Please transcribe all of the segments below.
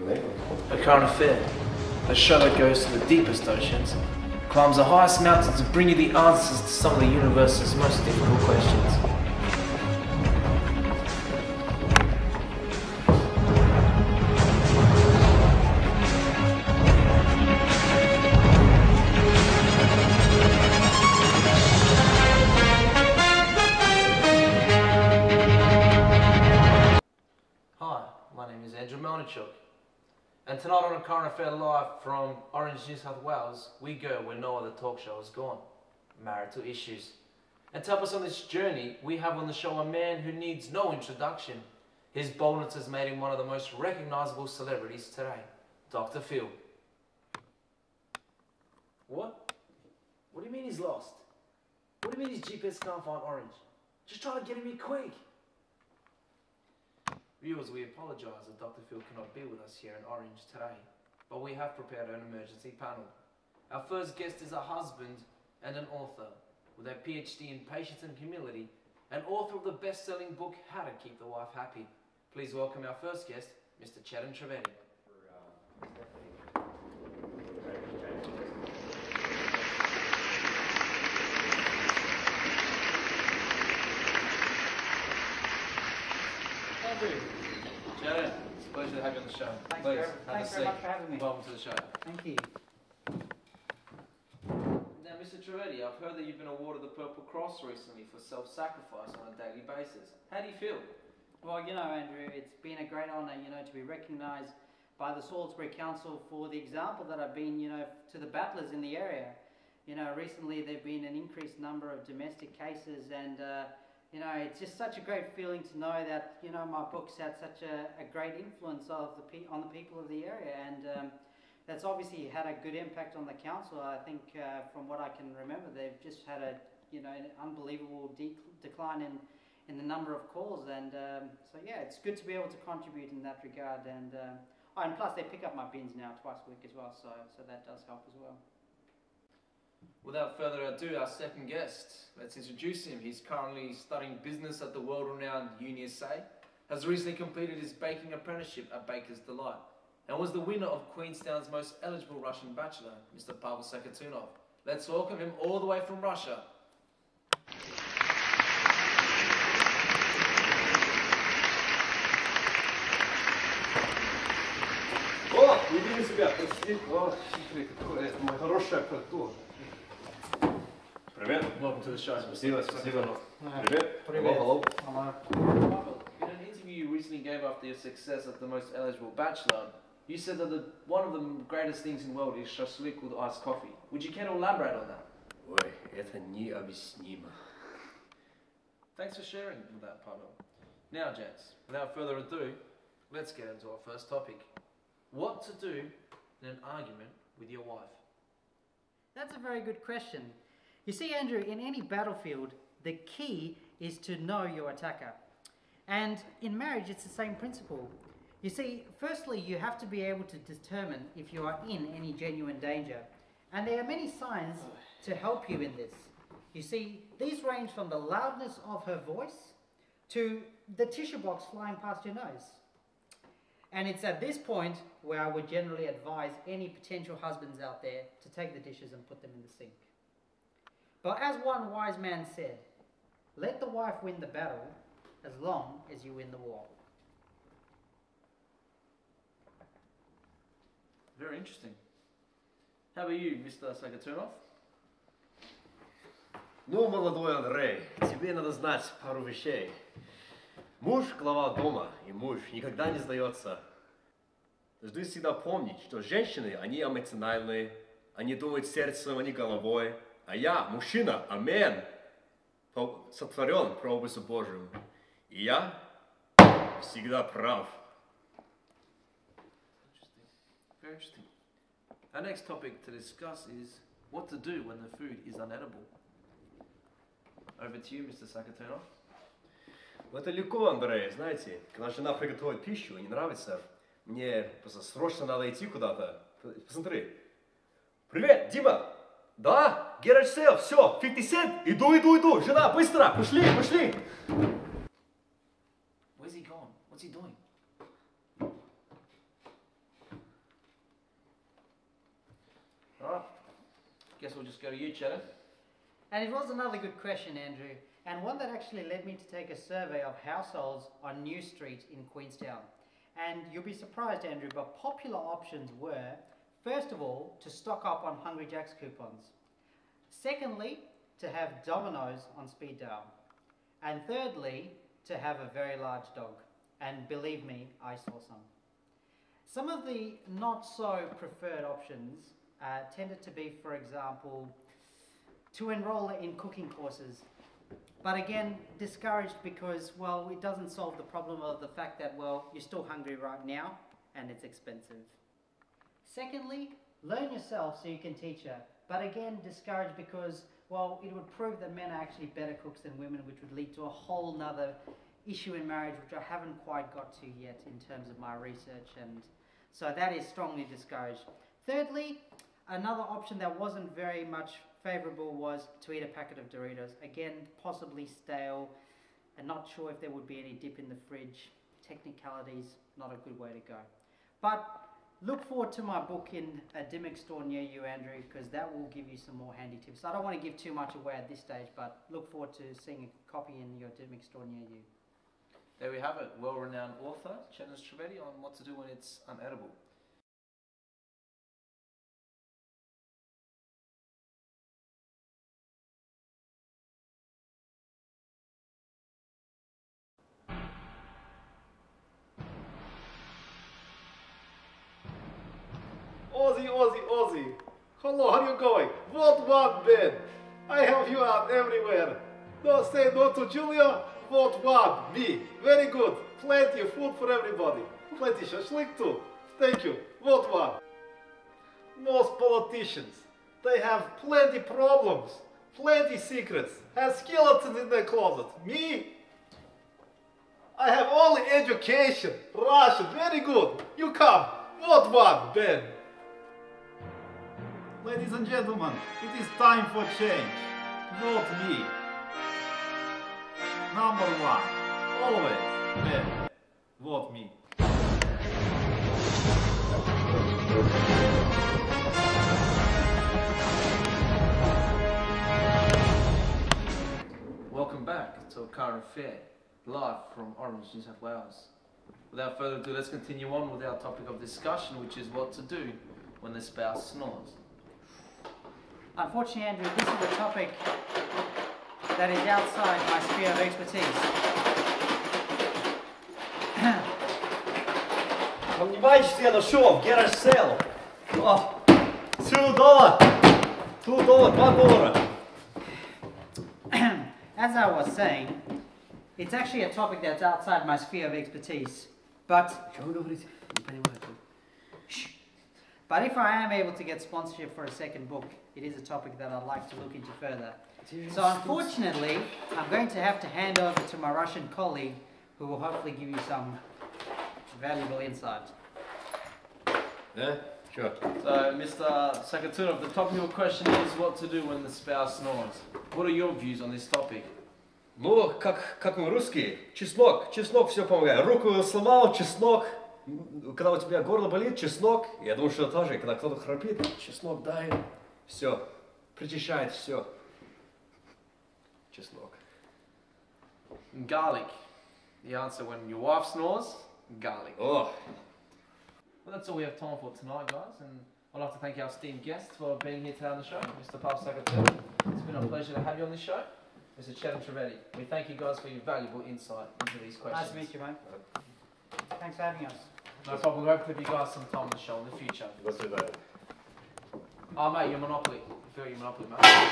A current affair, a show that goes to the deepest oceans, climbs the highest mountains to bring you the answers to some of the universe's most difficult questions. Hi, my name is Andrew Melnichuk. And tonight on A Current Affair Live from Orange, New South Wales, we go where no other talk show has gone. Marital issues. And to help us on this journey, we have on the show a man who needs no introduction. His boldness has made him one of the most recognisable celebrities today, Dr. Phil. What? What do you mean he's lost? What do you mean his GPS can't find Orange? Just try to get him here quick. Viewers, we apologise that Dr. Phil cannot be with us here in Orange today, but we have prepared an emergency panel. Our first guest is a husband and an author, with a PhD in patience and humility, and author of the best-selling book, How to Keep the Wife Happy. Please welcome our first guest, Mr. Chetan Trivedy. Chetan, it's a pleasure to have you on the show. Thanks very much for having me. Welcome to the show. Thank you. Now, Mr. Trivedy, I've heard that you've been awarded the Purple Cross recently for self-sacrifice on a daily basis. How do you feel? Well, Andrew, it's been a great honour, to be recognised by the Salisbury Council for the example that I've been, to the battlers in the area. Recently there've been an increased number of domestic cases, and it's just such a great feeling to know that, my book's had such a great influence on the people of the area, and that's obviously had a good impact on the council. I think from what I can remember, they've just had an unbelievable decline in the number of calls, and so yeah, it's good to be able to contribute in that regard, and plus they pick up my bins now twice a week as well, so that does help as well. Without further ado, our second guest, let's introduce him. He's currently studying business at the world-renowned UniSA, has recently completed his baking apprenticeship at Baker's Delight, and was the winner of Queenstown's most eligible Russian bachelor, Mr. Sakatunoff. Let's welcome him all the way from Russia. О, веди себя, прости. О, смотри, какое это мое хорошее пальто. Привет. Welcome to the show. Спасибо. Привет. Hello. In an interview you recently gave after your success at the most eligible bachelor, you said that one of the greatest things in the world is shashlik with iced coffee. Would you care to elaborate on that? Ой, это необъяснимо. Thanks for sharing with that, Pavel. Now, gents, without further ado, let's get into our first topic. What to do in an argument with your wife? That's a very good question. You see, Andrew, in any battlefield, the key is to know your attacker. And in marriage, it's the same principle. You see, firstly, you have to be able to determine if you are in any genuine danger. And there are many signs to help you in this. You see, these range from the loudness of her voice to the tissue box flying past your nose. And it's at this point where I would generally advise any potential husbands out there to take the dishes and put them in the sink. But as one wise man said, let the wife win the battle as long as you win the war. Very interesting. How about you, Mr. Sakatunoff? Ну, молодой Андрей, тебе надо знать пару вещей. Муж – глава дома, и муж никогда не сдается. Должны всегда помнить, что женщины, они эмоциональные, они думают сердцем, они головой. А я, мужчина, амен, сотворен по образу Божьему. И я всегда прав. Very interesting. Our next topic to discuss is what to do when the food is unedible. Over to you, Mr. Sakatunoff. Это легко, Андрей, знаете, когда жена приготовит пищу и не нравится, мне просто срочно надо идти куда-то. Посмотри. Привет, Дима! Да, Yaroslavceff, все, 50 Cent, иду, жена, быстро, пошли. Where's he gone? What's he doing? guess we'll just go to you, Chetan. And it was another good question, Andrew, and one that actually led me to take a survey of households on New Street in Queenstown. And you'll be surprised, Andrew, but popular options were, first of all, to stock up on Hungry Jack's coupons. Secondly, to have Domino's on speed dial. And thirdly, to have a very large dog. And believe me, I saw some. Some of the not so preferred options tended to be, for example, to enroll in cooking courses. But again, discouraged because, well, it doesn't solve the problem of the fact that, well, you're still hungry right now and it's expensive. Secondly, learn yourself so you can teach her. But again, discouraged because, well, it would prove that men are actually better cooks than women, which would lead to a whole nother issue in marriage, which I haven't quite got to yet in terms of my research, and so that is strongly discouraged. Thirdly, another option that wasn't very much favourable was to eat a packet of Doritos. Again, possibly stale, and not sure if there would be any dip in the fridge. Technicalities, not a good way to go. But look forward to my book in a Dimmock store near you, Andrew, because that will give you some more handy tips. I don't want to give too much away at this stage, but look forward to seeing a copy in your Dimmock store near you. There we have it, well-renowned author, Chetan Trivedy, on what to do when it's unedible. Ozzy. Hello, how are you going? What, Ben? I have you out everywhere. Don't say no to Julia. What, me. Very good. Plenty of food for everybody. Plenty shashlik too. Thank you. What? Most politicians, they have plenty problems, plenty secrets, have skeletons in their closet. Me? I have only education. Russian, very good. You come. What, Ben? Ladies and gentlemen, it is time for change. Vote me. Number 1. Always, Ben. Vote me. Welcome back to A Current Affair, live from Orange, New South Wales. Without further ado, let's continue on with our topic of discussion, which is what to do when the spouse snores. Unfortunately, Andrew, this is a topic that is outside my sphere of expertise. Понимаете, что я нашел в garage sale? $2. $2. As I was saying, it's actually a topic that's outside my sphere of expertise, but if I am able to get sponsorship for a second book, it is a topic that I'd like to look into further. So unfortunately, I'm going to have to hand over to my Russian colleague, who will hopefully give you some valuable insight. Yeah, sure. So, Mr. Sakatunoff, the topic of the question is what to do when the spouse snores. What are your views on this topic? Ну, как мы русские, чеснок все помогает. Руку сломал, чеснок. Когда у тебя горло болит, чеснок. Я думаю, что тоже, когда кто-то храпит, чеснок дай. Все, причащает все. Чеснок. Garlic. The answer when your wife snores, garlic. Oh. Well, that's all we have time for tonight, guys, and I'd like to thank our esteemed guest for being here today on the show, Mr. Sakatunoff. It's been a pleasure to have you on this show, Mr. Chetan Trivedy. We thank you guys for your valuable insight into these questions. Nice to meet you, mate. Thanks for having us. No problem. We hope to have you guys some time on the show in the future. Let's do that. Oh, mate, your Monopoly. You feel your Monopoly, mate.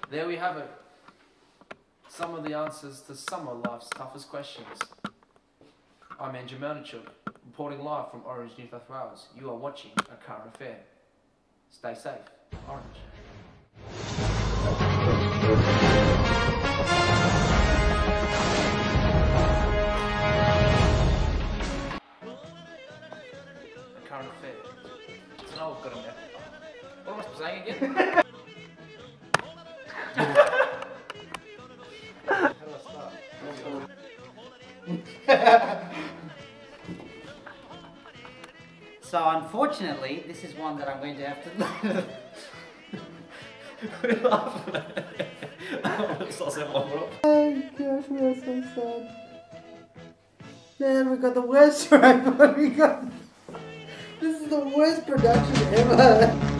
There we have it. Some of the answers to some of life's toughest questions. I'm Andrew Melnichuk, reporting live from Orange, New South Wales. You are watching A Current Affair. Stay safe. Orange. A Current Affair. So now we've got him there. What am I supposed to say again? So unfortunately, this is one that I'm going to have to... Oh gosh, we are so sad. Man, we got the worst tripod. We got... This is the worst production ever.